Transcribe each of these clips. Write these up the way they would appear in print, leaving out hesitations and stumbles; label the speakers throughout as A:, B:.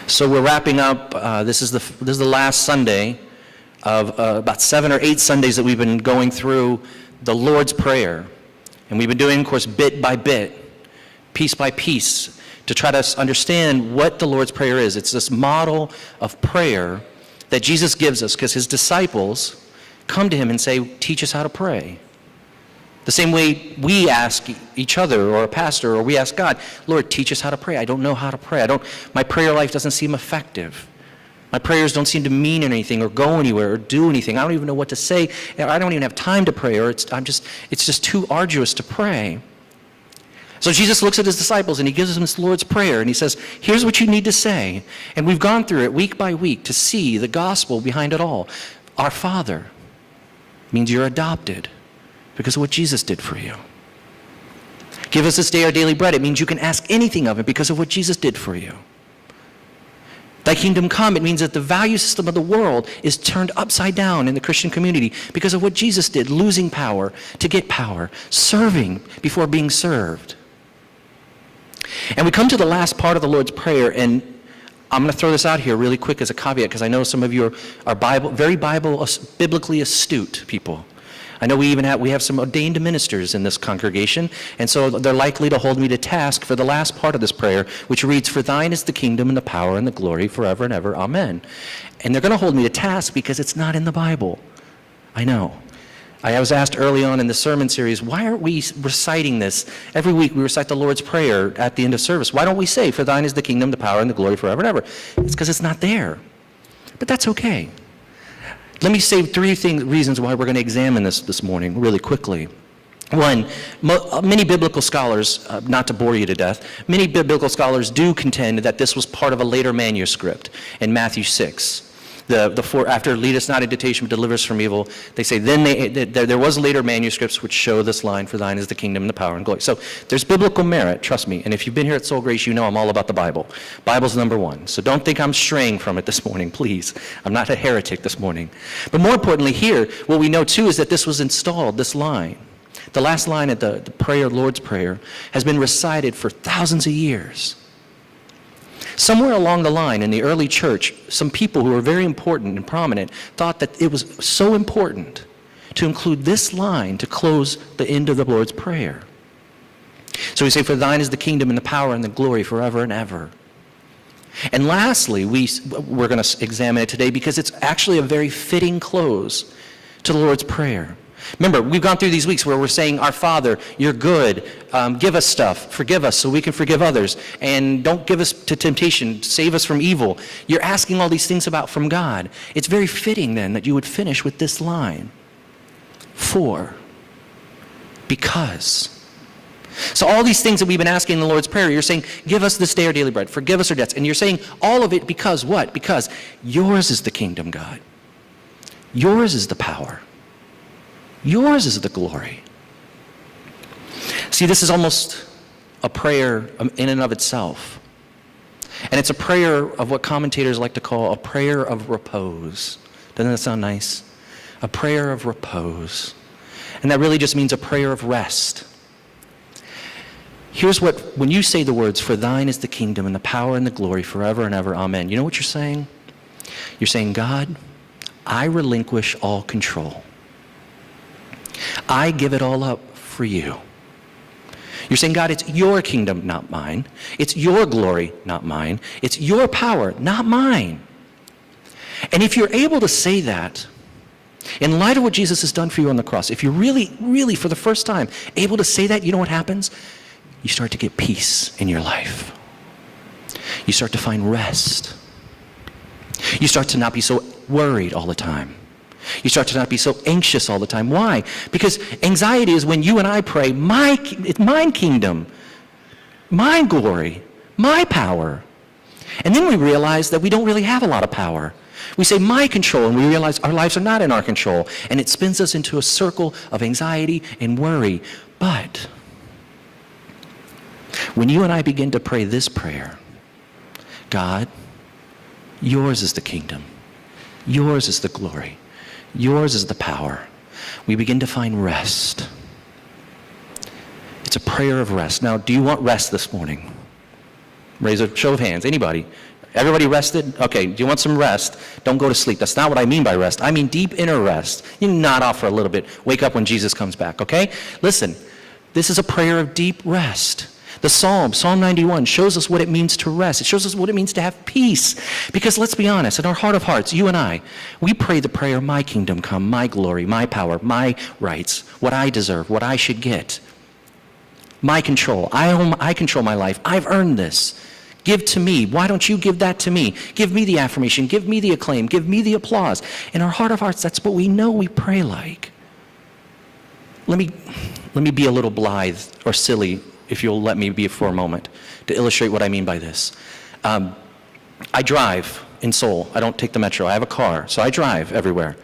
A: So we're wrapping up. This is the last Sunday of about 7 or 8 Sundays that we've been going through the Lord's Prayer. And we've been doing, of course, bit by bit, piece by piece, to try to understand what the Lord's Prayer is. It's this model of prayer that Jesus gives us because his disciples come to him and say, teach us how to pray. The same way we ask each other or a pastor, or we ask God, Lord, teach us how to pray. I don't know how to pray. My prayer life doesn't seem effective. My prayers don't seem to mean anything or go anywhere or do anything. I don't even know what to say. I don't even have time to pray, or it's just too arduous to pray. So Jesus looks at his disciples and he gives them this Lord's Prayer and he says, here's what you need to say. And we've gone through it week by week to see the gospel behind it all. Our Father means you're adopted because of what Jesus did for you. Give us this day our daily bread. It means you can ask anything of him because of what Jesus did for you. Thy kingdom come, it means that the value system of the world is turned upside down in the Christian community because of what Jesus did, losing power to get power, serving before being served. And we come to the last part of the Lord's Prayer, and I'm going to throw this out here really quick as a caveat because I know some of you are biblically astute people. I know we have some ordained ministers in this congregation, and so they're likely to hold me to task for the last part of this prayer, which reads, for thine is the kingdom and the power and the glory forever and ever. Amen. And they're going to hold me to task because it's not in the Bible. I know. I was asked early on in the sermon series, why aren't we reciting this? Every week we recite the Lord's Prayer at the end of service. Why don't we say, for thine is the kingdom, the power, and the glory forever and ever? It's because it's not there. But that's okay. Let me say 3 reasons why we're going to examine this morning really quickly. One, many biblical scholars, not to bore you to death, many biblical scholars do contend that this was part of a later manuscript in Matthew 6. After lead us not into temptation, but deliver us from evil, they say there was later manuscripts which show this line, for thine is the kingdom and the power and glory. So there's biblical merit, trust me. And if you've been here at Soul Grace, you know I'm all about the Bible. Bible's number one. So don't think I'm straying from it this morning, please. I'm not a heretic this morning. But more importantly here, what we know too is that this was installed, this line. The last line of the prayer, Lord's Prayer, has been recited for thousands of years. Somewhere along the line in the early church, some people who were very important and prominent thought that it was so important to include this line to close the end of the Lord's Prayer. So we say, for thine is the kingdom and the power and the glory forever and ever. And lastly, we're going to examine it today because it's actually a very fitting close to the Lord's Prayer. Remember, we've gone through these weeks where we're saying, our Father, you're good, give us stuff, forgive us so we can forgive others, and don't give us to temptation, save us from evil. You're asking all these things from God. It's very fitting then that you would finish with this line. For, because. So all these things that we've been asking in the Lord's Prayer, you're saying, give us this day our daily bread, forgive us our debts, and you're saying all of it because what? Because yours is the kingdom, God. Yours is the power. Yours is the glory. See, this is almost a prayer in and of itself. And it's a prayer of what commentators like to call a prayer of repose. Doesn't that sound nice? A prayer of repose. And that really just means a prayer of rest. Here's when you say the words, for thine is the kingdom and the power and the glory forever and ever, amen. You know what you're saying? You're saying, God, I relinquish all control. I give it all up for you. You're saying, God, it's your kingdom, not mine. It's your glory, not mine. It's your power, not mine. And if you're able to say that, in light of what Jesus has done for you on the cross, if you're really, really, for the first time, able to say that, you know what happens? You start to get peace in your life. You start to find rest. You start to not be so worried all the time. You start to not be so anxious all the time. Why? Because anxiety is when you and I pray, it's my kingdom, my glory, my power. And then we realize that we don't really have a lot of power. We say my control, and we realize our lives are not in our control. And it spins us into a circle of anxiety and worry. But when you and I begin to pray this prayer, God, yours is the kingdom. Yours is the glory. Yours is the power. We begin to find rest. It's a prayer of rest. Now, do you want rest this morning? Raise a show of hands. Anybody? Everybody rested? Okay, do you want some rest? Don't go to sleep. That's not what I mean by rest. I mean deep inner rest. You nod off for a little bit. Wake up when Jesus comes back, okay? Listen, this is a prayer of deep rest. The Psalm 91, shows us what it means to rest. It shows us what it means to have peace. Because let's be honest, in our heart of hearts, you and I, we pray the prayer, my kingdom come, my glory, my power, my rights, what I deserve, what I should get. My control. I control my life. I've earned this. Give to me. Why don't you give that to me? Give me the affirmation. Give me the acclaim. Give me the applause. In our heart of hearts, that's what we know we pray like. Let me be a little blithe or silly, if you'll let me be for a moment, to illustrate what I mean by this. I drive in Seoul. I don't take the metro. I have a car, so I drive everywhere.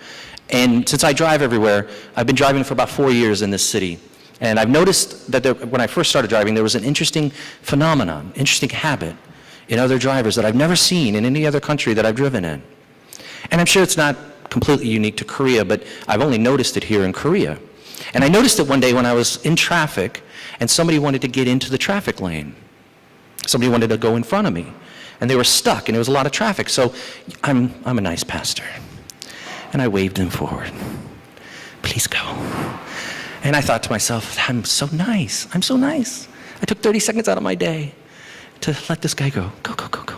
A: And since I drive everywhere, I've been driving for about 4 years in this city. And I've noticed that when I first started driving, there was an interesting phenomenon, interesting habit in other drivers that I've never seen in any other country that I've driven in. And I'm sure it's not completely unique to Korea, but I've only noticed it here in Korea. And I noticed it one day when I was in traffic and somebody wanted to get into the traffic lane. Somebody wanted to go in front of me. And they were stuck and there was a lot of traffic. So I'm a nice pastor. And I waved them forward. Please go. And I thought to myself, I'm so nice. I'm so nice. I took 30 seconds out of my day to let this guy go. Go, go, go, go.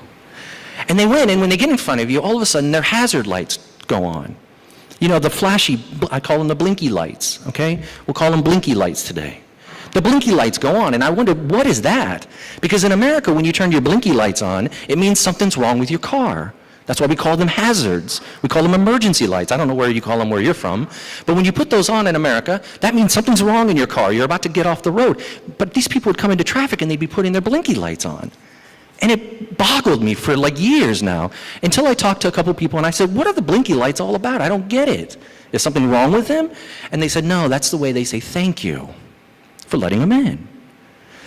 A: And they went, and when they get in front of you, all of a sudden their hazard lights go on. You know, the flashy, I call them the blinky lights, okay? We'll call them blinky lights today. The blinky lights go on, and I wondered, what is that? Because in America, when you turn your blinky lights on, it means something's wrong with your car. That's why we call them hazards. We call them emergency lights. I don't know where you call them where you're from. But when you put those on in America, that means something's wrong in your car. You're about to get off the road. But these people would come into traffic and they'd be putting their blinky lights on. And it boggled me for like years now, until I talked to a couple people and I said, what are the blinky lights all about? I don't get it. Is something wrong with them? And they said, no, that's the way they say thank you for letting them in.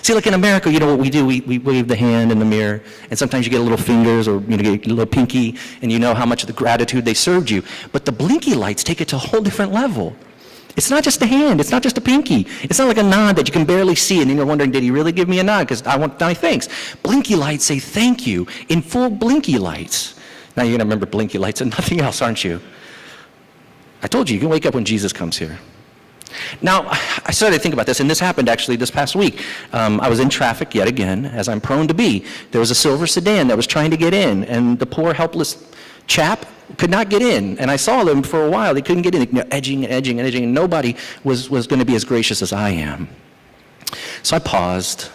A: See, like in America, you know what we do? We wave the hand in the mirror, and sometimes you get a little fingers or you get a little pinky, and you know how much of the gratitude they served you. But the blinky lights take it to a whole different level. It's not just a hand. It's not just a pinky. It's not like a nod that you can barely see, and then you're wondering, did he really give me a nod? Because I want my thanks. Blinky lights say thank you in full blinky lights. Now you're going to remember blinky lights and nothing else, aren't you? I told you can wake up when Jesus comes here. Now, I started to think about this, and this happened actually this past week. I was in traffic yet again, as I'm prone to be. There was a silver sedan that was trying to get in, and the poor, helpless chap could not get in. And I saw them for a while. They couldn't get in, edging and edging and edging, and nobody was going to be as gracious as I am. So I paused,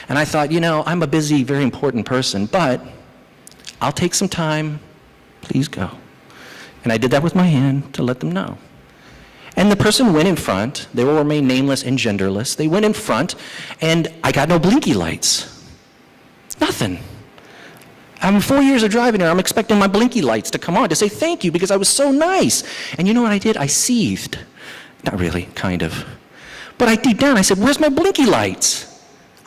A: and I thought, I'm a busy, very important person, but I'll take some time. Please go. And I did that with my hand to let them know. And the person went in front. They will remain nameless and genderless. They went in front, and I got no blinky lights. Nothing. I'm 4 years of driving here. I'm expecting my blinky lights to come on to say thank you because I was so nice. And you know what I did? I seethed. Not really, kind of. But deep down, I said, where's my blinky lights?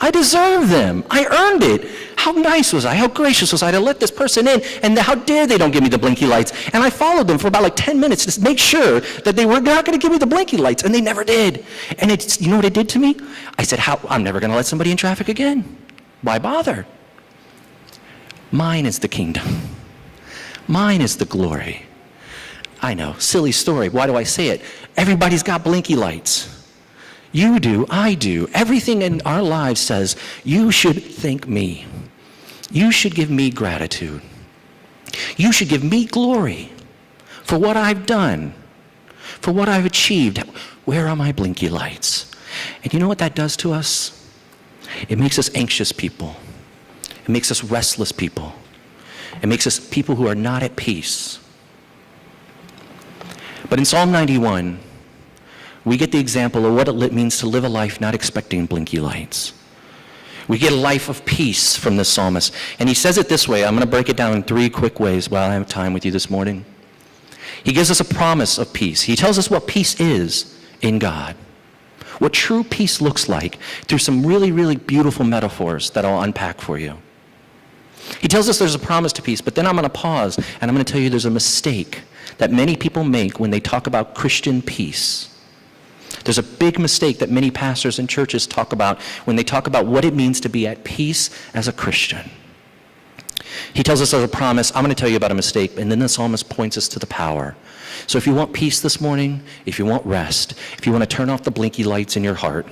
A: I deserve them. I earned it. How nice was I? How gracious was I to let this person in? And how dare they don't give me the blinky lights? And I followed them for about 10 minutes to make sure that they were not going to give me the blinky lights, and they never did. And you know what it did to me? I said, I'm never going to let somebody in traffic again. Why bother? Mine is the kingdom. Mine is the glory. I know, silly story. Why do I say it? Everybody's got blinky lights. You do, I do. Everything in our lives says, you should thank me. You should give me gratitude. You should give me glory for what I've done, for what I've achieved. Where are my blinky lights? And you know what that does to us? It makes us anxious people. It makes us restless people. It makes us people who are not at peace. But in Psalm 91, we get the example of what it means to live a life not expecting blinky lights. We get a life of peace from this psalmist. And he says it this way. I'm going to break it down in 3 quick ways while I have time with you this morning. He gives us a promise of peace. He tells us what peace is in God, what true peace looks like through some really, really beautiful metaphors that I'll unpack for you. He tells us there's a promise to peace, but then I'm going to pause and I'm going to tell you there's a mistake that many people make when they talk about Christian peace. There's a big mistake that many pastors and churches talk about when they talk about what it means to be at peace as a Christian. He tells us as a promise, I'm going to tell you about a mistake, and then the psalmist points us to the power. So if you want peace this morning, if you want rest, if you want to turn off the blinky lights in your heart,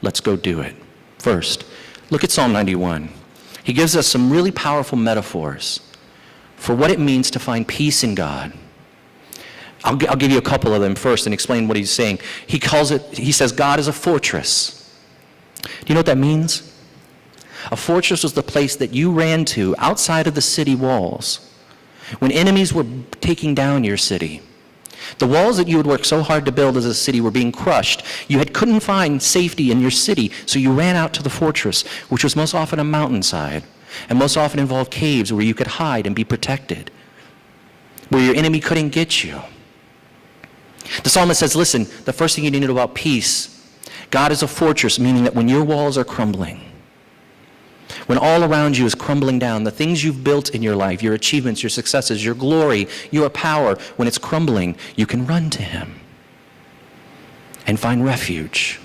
A: let's go do it. First, look at Psalm 91. He gives us some really powerful metaphors for what it means to find peace in God. I'll give you a couple of them first and explain what he's saying. He says God is a fortress. Do you know what that means? A fortress was the place that you ran to outside of the city walls when enemies were taking down your city. The walls that you had worked so hard to build as a city were being crushed. You couldn't find safety in your city, so you ran out to the fortress, which was most often a mountainside, and most often involved caves where you could hide and be protected, where your enemy couldn't get you. The psalmist says, listen, the first thing you need to know about peace, God is a fortress, meaning that when your walls are crumbling, when all around you is crumbling down, the things you've built in your life, your achievements, your successes, your glory, your power, when it's crumbling, you can run to him and find refuge.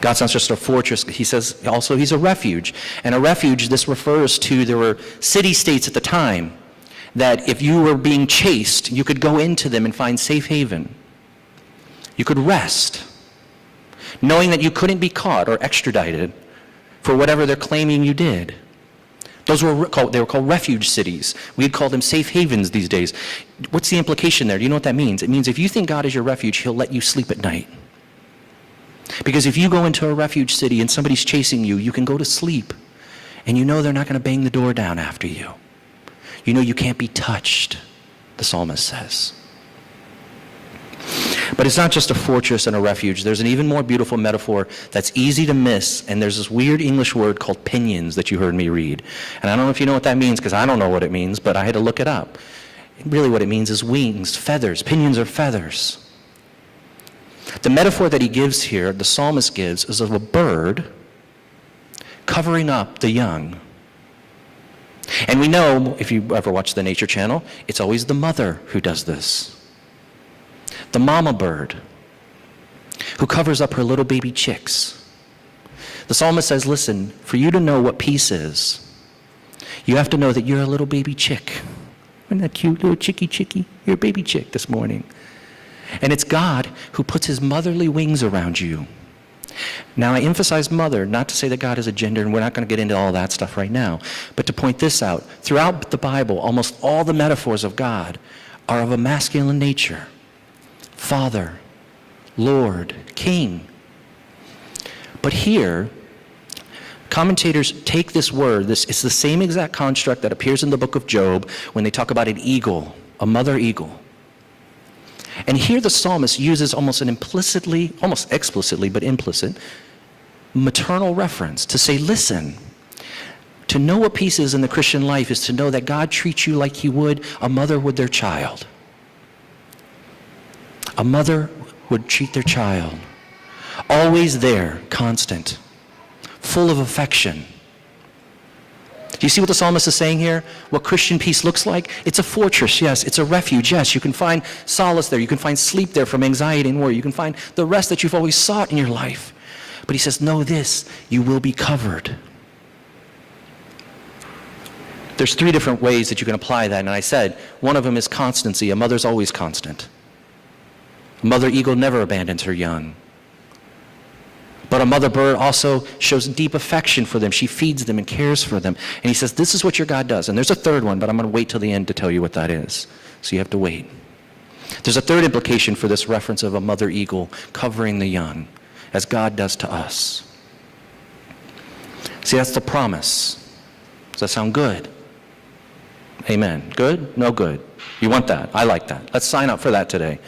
A: God's not just a fortress, he says also he's a refuge. And a refuge, this refers to, there were city-states at the time that if you were being chased, you could go into them and find safe haven. You could rest, knowing that you couldn't be caught or extradited for whatever they're claiming you did. They were called refuge cities. We'd call them safe havens these days. What's the implication there? Do you know what that means? It means if you think God is your refuge, he'll let you sleep at night. Because if you go into a refuge city and somebody's chasing you, you can go to sleep and you know they're not going to bang the door down after you. You know you can't be touched, the psalmist says. But it's not just a fortress and a refuge. There's an even more beautiful metaphor that's easy to miss, and there's this weird English word called pinions that you heard me read. And I don't know if you know what that means, because I don't know what it means, but I had to look it up. Really what it means is wings, feathers. Pinions are feathers. The metaphor that he gives here, the psalmist gives, is of a bird covering up the young. And we know, if you ever watch the Nature Channel, it's always the mother who does this. The mama bird who covers up her little baby chicks. The psalmist says, listen, for you to know what peace is, you have to know that you're a little baby chick. Isn't that cute, little chicky? You're a baby chick this morning. And it's God who puts his motherly wings around you. Now, I emphasize mother, not to say that God is a gender, and we're not going to get into all that stuff right now, but to point this out. Throughout the Bible, almost all the metaphors of God are of a masculine nature. Father, Lord, King. But here, commentators take this word, it's the same exact construct that appears in the book of Job when they talk about an eagle, a mother eagle. And here the psalmist uses almost explicitly, but implicit, maternal reference to say, listen, to know what peace is in the Christian life is to know that God treats you like he would a mother would their child. A mother would treat their child. Always there, constant, full of affection. Do you see what the psalmist is saying here? What Christian peace looks like? It's a fortress, yes. It's a refuge, yes. You can find solace there. You can find sleep there from anxiety and worry. You can find the rest that you've always sought in your life. But he says, know this, you will be covered. There's 3 different ways that you can apply that. And I said, one of them is constancy. A mother's always constant. A mother eagle never abandons her young. But a mother bird also shows deep affection for them. She feeds them and cares for them. And he says, this is what your God does. And there's a third one, but I'm going to wait till the end to tell you what that is. So you have to wait. There's a third implication for this reference of a mother eagle covering the young, as God does to us. See, that's the promise. Does that sound good? Amen. Good? No good. You want that? I like that. Let's sign up for that today.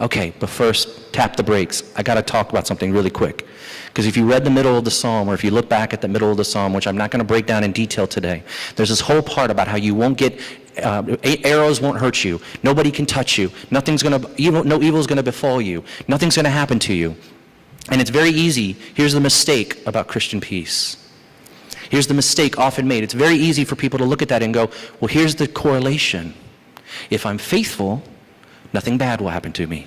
A: Okay, but first, tap the brakes. I got to talk about something really quick. Because if you read the middle of the psalm, or if you look back at the middle of the psalm, which I'm not going to break down in detail today, there's this whole part about how you won't get, arrows won't hurt you. Nobody can touch you. No evil is going to befall you. Nothing's going to happen to you. And it's very easy. Here's the mistake about Christian peace. Here's the mistake often made. It's very easy for people to look at that and go, well, here's the correlation. If I'm faithful, nothing bad will happen to me.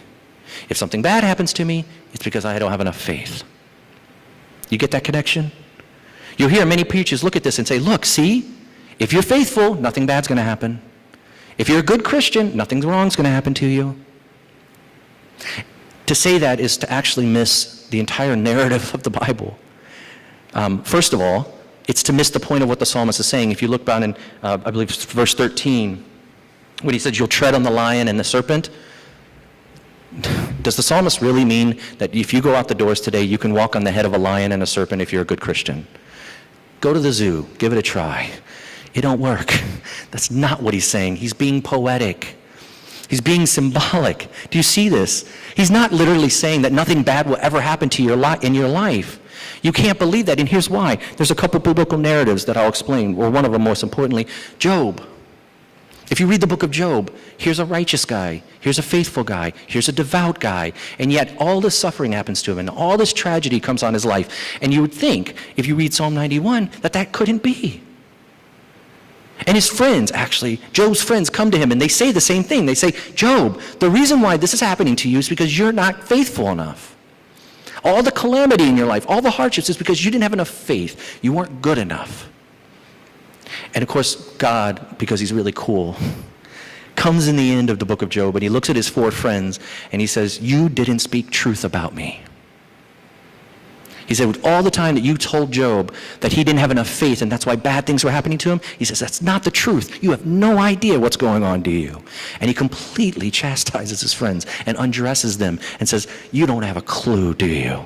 A: If something bad happens to me, it's because I don't have enough faith. You get that connection? You'll hear many preachers look at this and say, look, see, if you're faithful, nothing bad's going to happen. If you're a good Christian, nothing wrong's going to happen to you. To say that is to actually miss the entire narrative of the Bible. First of all, it's to miss the point of what the psalmist is saying. If you look down in, I believe, verse 13, when he says, you'll tread on the lion and the serpent, does the psalmist really mean that if you go out the doors today, you can walk on the head of a lion and a serpent if you're a good Christian? Go to the zoo, give it a try. It don't work. That's not what he's saying. He's being poetic. He's being symbolic. Do you see this? He's not literally saying that nothing bad will ever happen to in your life. You can't believe that, and here's why. There's a couple biblical narratives that I'll explain, or one of them most importantly, Job. If you read the book of Job, here's a righteous guy, here's a faithful guy, here's a devout guy, and yet all this suffering happens to him, and all this tragedy comes on his life. And you would think, if you read Psalm 91, that couldn't be. And his friends, actually, Job's friends come to him and they say the same thing. They say, Job, the reason why this is happening to you is because you're not faithful enough. All the calamity in your life, all the hardships is because you didn't have enough faith. You weren't good enough. And of course, God, because he's really cool, comes in the end of the book of Job and he looks at his 4 friends and he says, you didn't speak truth about me. He said, with all the time that you told Job that he didn't have enough faith and that's why bad things were happening to him, he says, that's not the truth. You have no idea what's going on, do you? And he completely chastises his friends and undresses them and says, you don't have a clue, do you?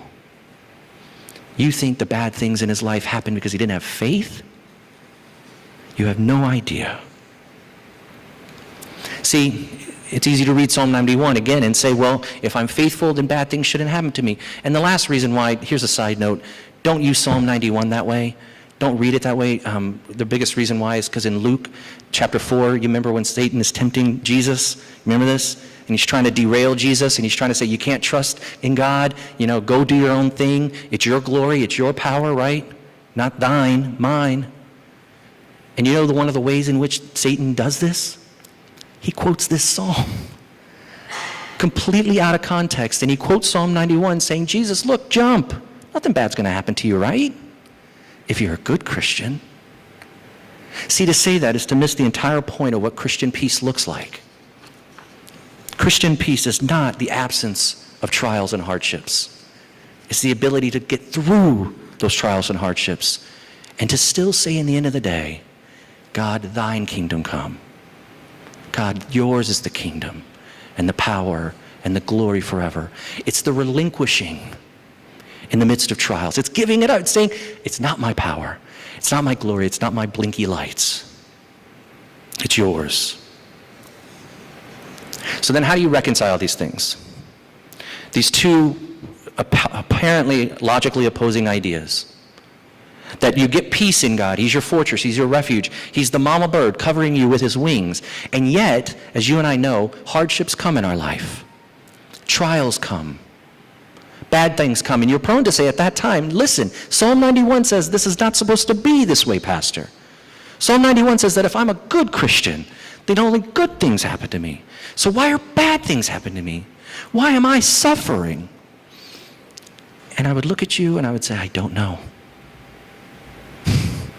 A: You think the bad things in his life happened because he didn't have faith? You have no idea. See, it's easy to read Psalm 91 again and say, well, if I'm faithful, then bad things shouldn't happen to me. And the last reason why, here's a side note, don't use Psalm 91 that way. Don't read it that way. The biggest reason why is because in Luke chapter 4, you remember when Satan is tempting Jesus? Remember this? And he's trying to derail Jesus, and he's trying to say, you can't trust in God. Go do your own thing. It's your glory. It's your power, right? Not thine, mine. And one of the ways in which Satan does this? He quotes this psalm completely out of context. And he quotes Psalm 91 saying, Jesus, look, jump. Nothing bad's going to happen to you, right? If you're a good Christian. See, to say that is to miss the entire point of what Christian peace looks like. Christian peace is not the absence of trials and hardships. It's the ability to get through those trials and hardships and to still say in the end of the day, God, thine kingdom come. God, yours is the kingdom and the power and the glory forever. It's the relinquishing in the midst of trials. It's giving it up. It's saying, it's not my power. It's not my glory. It's not my blinky lights. It's yours. So then how do you reconcile these things? These two apparently logically opposing ideas. That you get peace in God. He's your fortress. He's your refuge. He's the mama bird covering you with his wings. And yet, as you and I know, hardships come in our life. Trials come. Bad things come. And you're prone to say at that time, listen, Psalm 91 says this is not supposed to be this way, Pastor. Psalm 91 says that if I'm a good Christian, then only good things happen to me. So why are bad things happening to me? Why am I suffering? And I would look at you and I would say, I don't know.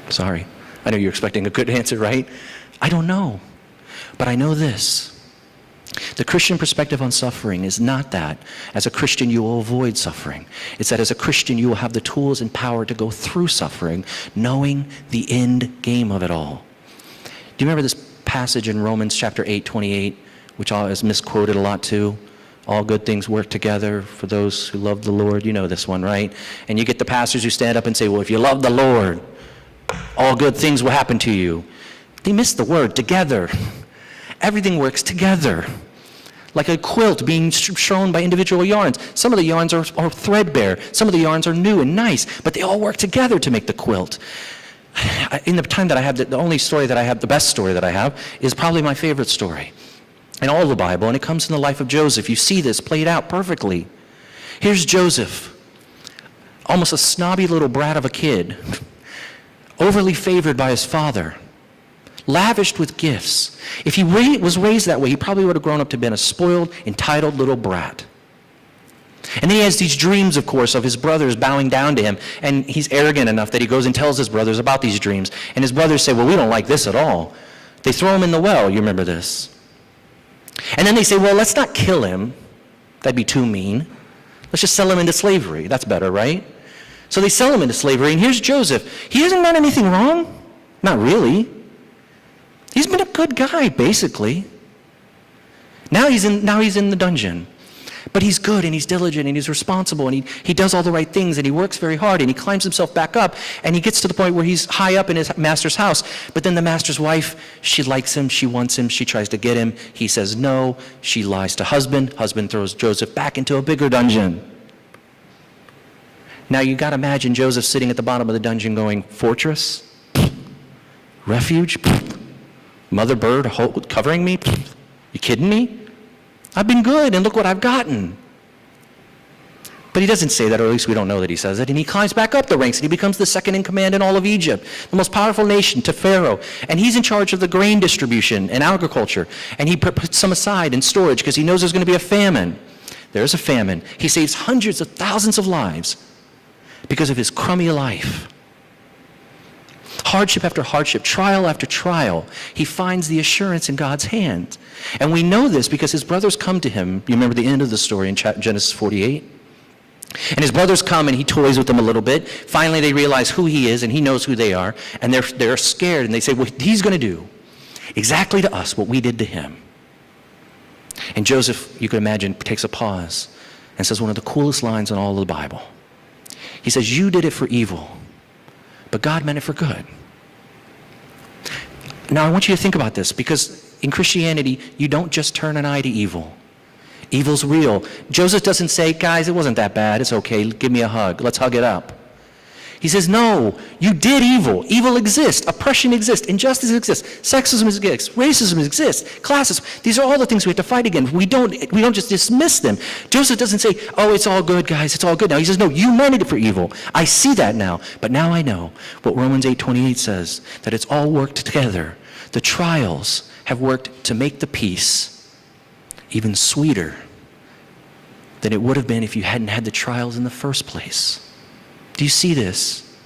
A: Sorry. I know you're expecting a good answer, right? I don't know. But I know this. The Christian perspective on suffering is not that as a Christian you will avoid suffering. It's that as a Christian you will have the tools and power to go through suffering, knowing the end game of it all. Do you remember this passage in Romans chapter 8:28, which is misquoted a lot too? All good things work together for those who love the Lord. You know this one, right? And you get the pastors who stand up and say, well, if you love the Lord, all good things will happen to you. They miss the word together. Everything works together. Like a quilt being shown by individual yarns. Some of the yarns are threadbare. Some of the yarns are new and nice, but they all work together to make the quilt. In the time that I have, the only story that I have, the best story that I have, is probably my favorite story in all the Bible, and it comes in the life of Joseph. You see this played out perfectly. Here's Joseph, almost a snobby little brat of a kid, overly favored by his father, lavished with gifts. If he was raised that way, he probably would have grown up to be a spoiled, entitled little brat. And then he has these dreams, of course, of his brothers bowing down to him. And he's arrogant enough that he goes and tells his brothers about these dreams. And his brothers say, well, we don't like this at all. They throw him in the well. You remember this. And then they say, well, let's not kill him. That'd be too mean. Let's just sell him into slavery. That's better, right? So they sell him into slavery. And here's Joseph. He hasn't done anything wrong. Not really. He's been a good guy, basically. Now he's in the dungeon. But he's good, and he's diligent, and he's responsible, and he does all the right things, and he works very hard, and he climbs himself back up, and he gets to the point where he's high up in his master's house. But then the master's wife, she likes him, she wants him, she tries to get him. He says no. She lies to husband. Husband throws Joseph back into a bigger dungeon. Now you got to imagine Joseph sitting at the bottom of the dungeon going, fortress? Refuge? Mother bird covering me? You kidding me? I've been good, and look what I've gotten. But he doesn't say that, or at least we don't know that he says it. And he climbs back up the ranks, and he becomes the second in command in all of Egypt, the most powerful nation to Pharaoh. And he's in charge of the grain distribution and agriculture. And he puts some aside in storage because he knows there's going to be a famine. There's a famine. He saves hundreds of thousands of lives because of his crummy life. Hardship after hardship, trial after trial, he finds the assurance in God's hand. And we know this because his brothers come to him. You remember the end of the story in Genesis 48? And his brothers come and he toys with them a little bit. Finally, they realize who he is and he knows who they are. And they're scared and they say, well, he's going to do exactly to us what we did to him. And Joseph, you can imagine, takes a pause and says one of the coolest lines in all of the Bible. He says, you did it for evil, but God meant it for good. Now, I want you to think about this, because in Christianity, you don't just turn an eye to evil. Evil's real. Joseph doesn't say, guys, it wasn't that bad. It's okay. Give me a hug. Let's hug it up. He says, no, you did evil. Evil exists. Oppression exists. Injustice exists. Sexism exists. Racism exists. Classism. These are all the things we have to fight against. We don't just dismiss them. Joseph doesn't say, oh, it's all good, guys. It's all good now. He says, no, you meant it for evil. I see that now. But now I know what Romans 8:28 says, that it's all worked together. The trials have worked to make the peace even sweeter than it would have been if you hadn't had the trials in the first place. Do you see this?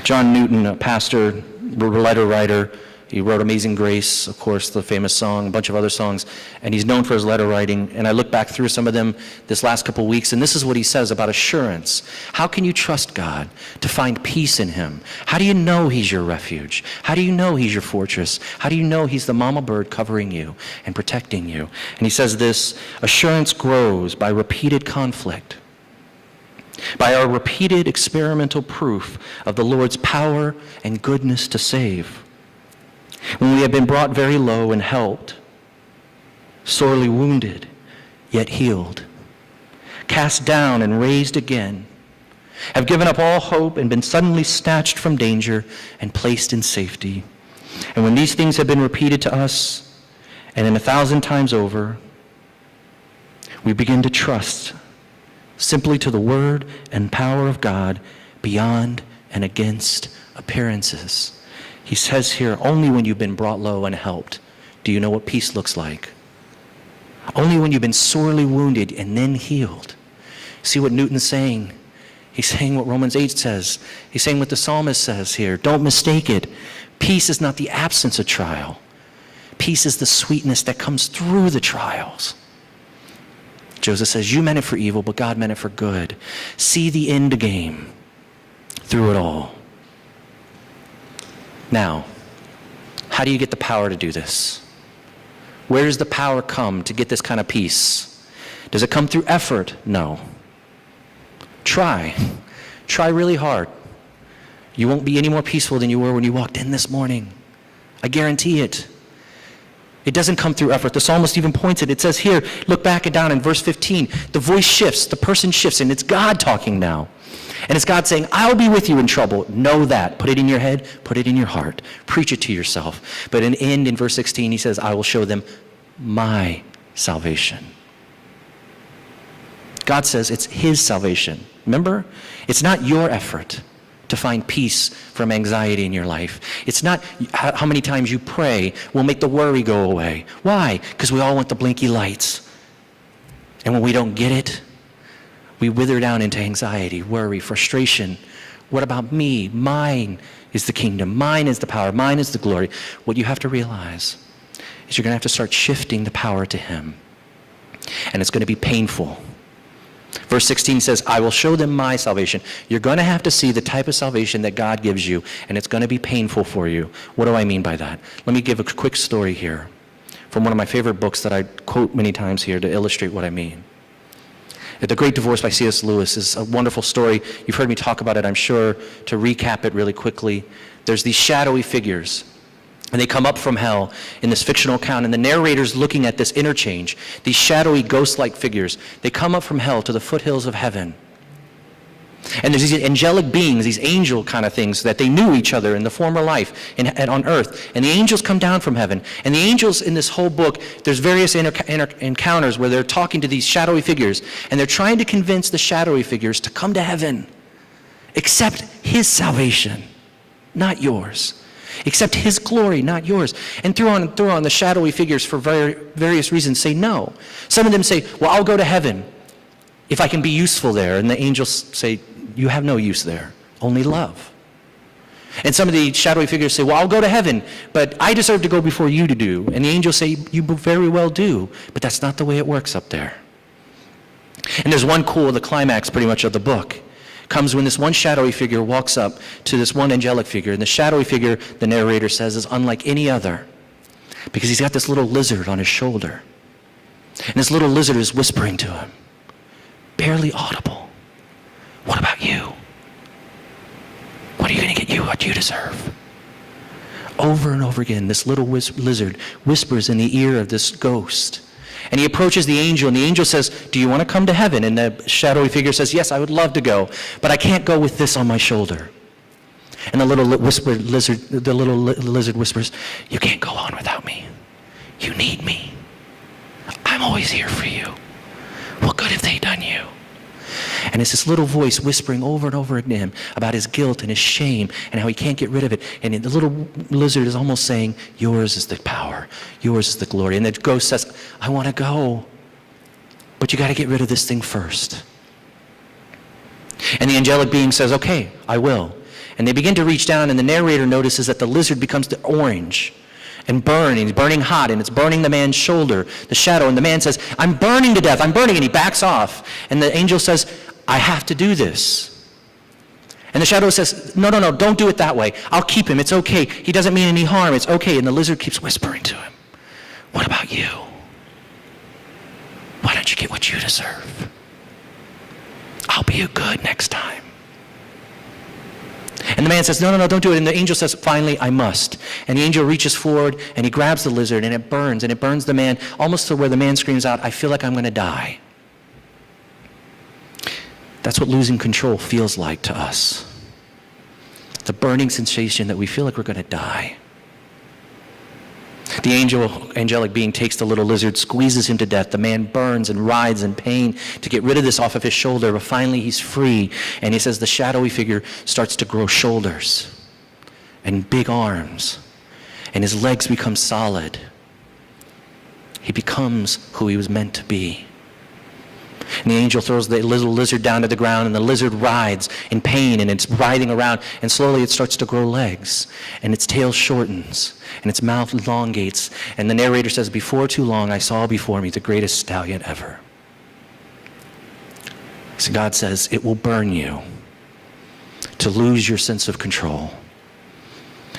A: John Newton, a pastor, letter writer, he wrote Amazing Grace, of course, the famous song, a bunch of other songs, and he's known for his letter writing. And I look back through some of them this last couple of weeks, and this is what he says about assurance. How can you trust God to find peace in him? How do you know he's your refuge? How do you know he's your fortress? How do you know he's the mama bird covering you and protecting you? And he says this, assurance grows by repeated conflict, by our repeated experimental proof of the Lord's power and goodness to save. When we have been brought very low and helped, sorely wounded, yet healed, cast down and raised again, have given up all hope and been suddenly snatched from danger and placed in safety. And when these things have been repeated to us, and then 1,000 times over, we begin to trust simply to the word and power of God beyond and against appearances. He says here, only when you've been brought low and helped do you know what peace looks like. Only when you've been sorely wounded and then healed. See what Newton's saying? He's saying what Romans 8 says. He's saying what the psalmist says here. Don't mistake it. Peace is not the absence of trial. Peace is the sweetness that comes through the trials. Joseph says, you meant it for evil, but God meant it for good. See the end game through it all. Now, how do you get the power to do this? Where does the power come to get this kind of peace? Does it come through effort? No. Try. Try really hard. You won't be any more peaceful than you were when you walked in this morning. I guarantee it. It doesn't come through effort. The psalmist even points it. It says here, look back and down in verse 15, the voice shifts, the person shifts, and it's God talking now. And it's God saying, I'll be with you in trouble. Know that. Put it in your head. Put it in your heart. Preach it to yourself. But in verse 16, he says, I will show them my salvation. God says it's his salvation. Remember? It's not your effort to find peace from anxiety in your life. It's not how many times you pray will make the worry go away. Why? Because we all want the blinky lights. And when we don't get it, we wither down into anxiety, worry, frustration. What about me? Mine is the kingdom. Mine is the power. Mine is the glory. What you have to realize is you're going to have to start shifting the power to him. And it's going to be painful. Verse 16 says, I will show them my salvation. You're going to have to see the type of salvation that God gives you, and it's going to be painful for you. What do I mean by that? Let me give a quick story here from one of my favorite books that I quote many times here to illustrate what I mean. The Great Divorce by C.S. Lewis is a wonderful story. You've heard me talk about it, I'm sure. To recap it really quickly, there's these shadowy figures, and they come up from hell in this fictional account, and the narrator's looking at this interchange. These shadowy, ghost-like figures, they come up from hell to the foothills of heaven. And there's these angelic beings, these angel kind of things, that they knew each other in the former life and on earth. And the angels come down from heaven. And the angels in this whole book, there's various encounters where they're talking to these shadowy figures, and they're trying to convince the shadowy figures to come to heaven. Accept his salvation, not yours. Accept his glory, not yours. And through on the shadowy figures for various reasons say no. Some of them say, well, I'll go to heaven if I can be useful there. And the angels say, you have no use there, only love. And some of the shadowy figures say, well, I'll go to heaven, but I deserve to go before you to do. And the angels say, you very well do, but that's not the way it works up there. And there's the climax pretty much of the book, comes when this one shadowy figure walks up to this one angelic figure. And the shadowy figure, the narrator says, is unlike any other because he's got this little lizard on his shoulder. And this little lizard is whispering to him, barely audible, what about you? What are you going to get what you deserve? Over and over again, this little lizard whispers in the ear of this ghost. And he approaches the angel, and the angel says, do you want to come to heaven? And the shadowy figure says, yes, I would love to go, but I can't go with this on my shoulder. And the little lizard whispers, you can't go on without me. You need me. I'm always here for you. What good have they done you? And it's this little voice whispering over and over again about his guilt and his shame and how he can't get rid of it. And the little lizard is almost saying, yours is the power. Yours is the glory. And the ghost says, I want to go, but you got to get rid of this thing first. And the angelic being says, okay, I will. And they begin to reach down, and the narrator notices that the lizard becomes orange and burning. He's burning hot, and it's burning the man's shoulder, the shadow. And the man says, I'm burning to death. I'm burning. And he backs off. And the angel says, I have to do this. And the shadow says, no, don't do it that way. I'll keep him. It's okay. He doesn't mean any harm. It's okay. And the lizard keeps whispering to him, what about you? Why don't you get what you deserve? I'll be good next time. And the man says, no, don't do it. And the angel says, finally, I must. And the angel reaches forward, and he grabs the lizard, and it burns the man almost to where the man screams out, I feel like I'm going to die. That's what losing control feels like to us. The burning sensation that we feel like we're going to die. The angelic being takes the little lizard, squeezes him to death. The man burns and writhes in pain to get rid of this off of his shoulder, but finally he's free. And he says the shadowy figure starts to grow shoulders and big arms, and his legs become solid. He becomes who he was meant to be. And the angel throws the little lizard down to the ground, and the lizard writhes in pain, and it's writhing around, and slowly it starts to grow legs, and its tail shortens, and its mouth elongates. And the narrator says, before too long, I saw before me the greatest stallion ever. So God says, it will burn you to lose your sense of control.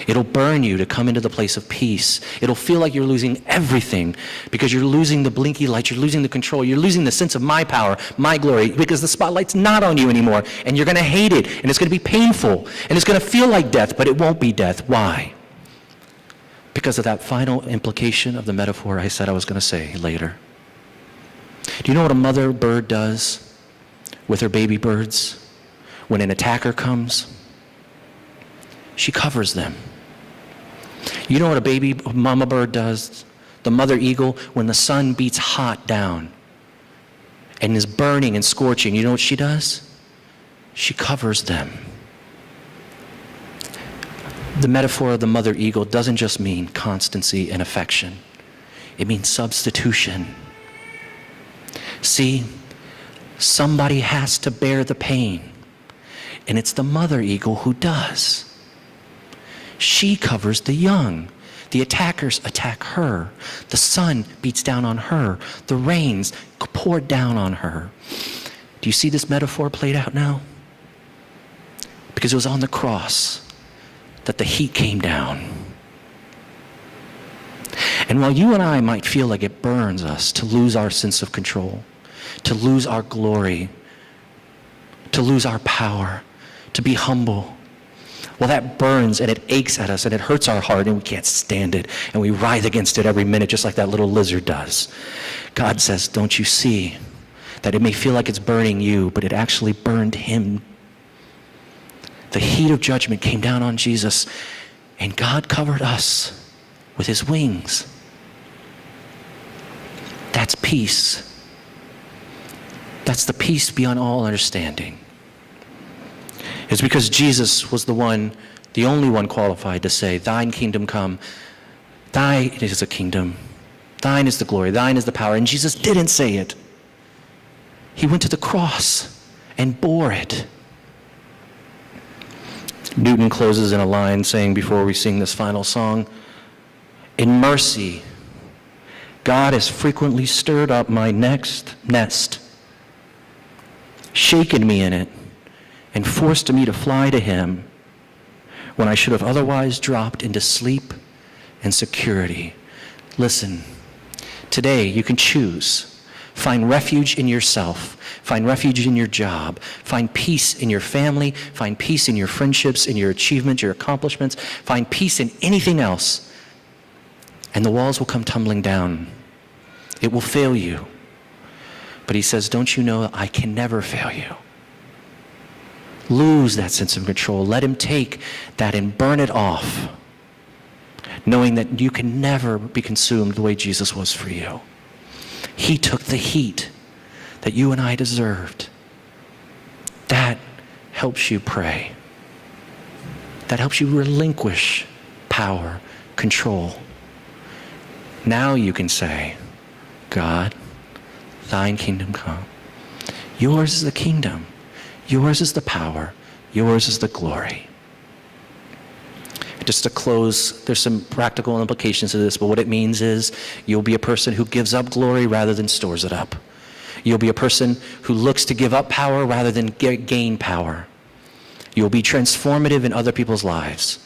A: It'll burn you to come into the place of peace. It'll feel like you're losing everything because you're losing the blinky light, you're losing the control, you're losing the sense of my power, my glory, because the spotlight's not on you anymore, and you're going to hate it, and it's going to be painful, and it's going to feel like death, but it won't be death. Why? Because of that final implication of the metaphor I said I was going to say later. Do you know what a mother bird does with her baby birds when an attacker comes? She covers them. You know what a baby mama bird does, the mother eagle, when the sun beats hot down and is burning and scorching? You know what she does? She covers them. The metaphor of the mother eagle doesn't just mean constancy and affection. It means substitution. See, somebody has to bear the pain, and it's the mother eagle who does. She covers the young. The attackers attack her. The sun beats down on her. The rains pour down on her. Do you see this metaphor played out now? Because it was on the cross that the heat came down. And while you and I might feel like it burns us to lose our sense of control, to lose our glory, to lose our power, to be humble, well, that burns and it aches at us and it hurts our heart and we can't stand it and we writhe against it every minute just like that little lizard does. God says, don't you see that it may feel like it's burning you, but it actually burned him. The heat of judgment came down on Jesus, and God covered us with his wings. That's peace. That's the peace beyond all understanding. It's because Jesus was the only one qualified to say, thine kingdom come, thine is the kingdom, thine is the glory, thine is the power. And Jesus didn't say it. He went to the cross and bore it. Newton closes in a line saying, before we sing this final song, in mercy, God has frequently stirred up my nest, shaken me in it, and forced me to fly to him when I should have otherwise dropped into sleep and security. Listen, today you can choose. Find refuge in yourself. Find refuge in your job. Find peace in your family. Find peace in your friendships, in your achievements, your accomplishments. Find peace in anything else. And the walls will come tumbling down. It will fail you. But he says, don't you know I can never fail you? Lose that sense of control. Let him take that and burn it off, knowing that you can never be consumed the way Jesus was for you. He took the heat that you and I deserved. That helps you pray. That helps you relinquish power, control. Now you can say, God, thine kingdom come. Yours is the kingdom. Yours is the power. Yours is the glory. Just to close, there's some practical implications to this, but what it means is you'll be a person who gives up glory rather than stores it up. You'll be a person who looks to give up power rather than gain power. You'll be transformative in other people's lives.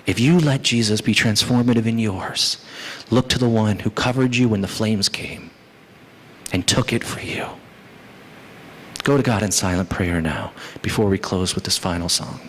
A: If you let Jesus be transformative in yours, look to the one who covered you when the flames came and took it for you. Go to God in silent prayer now before we close with this final song.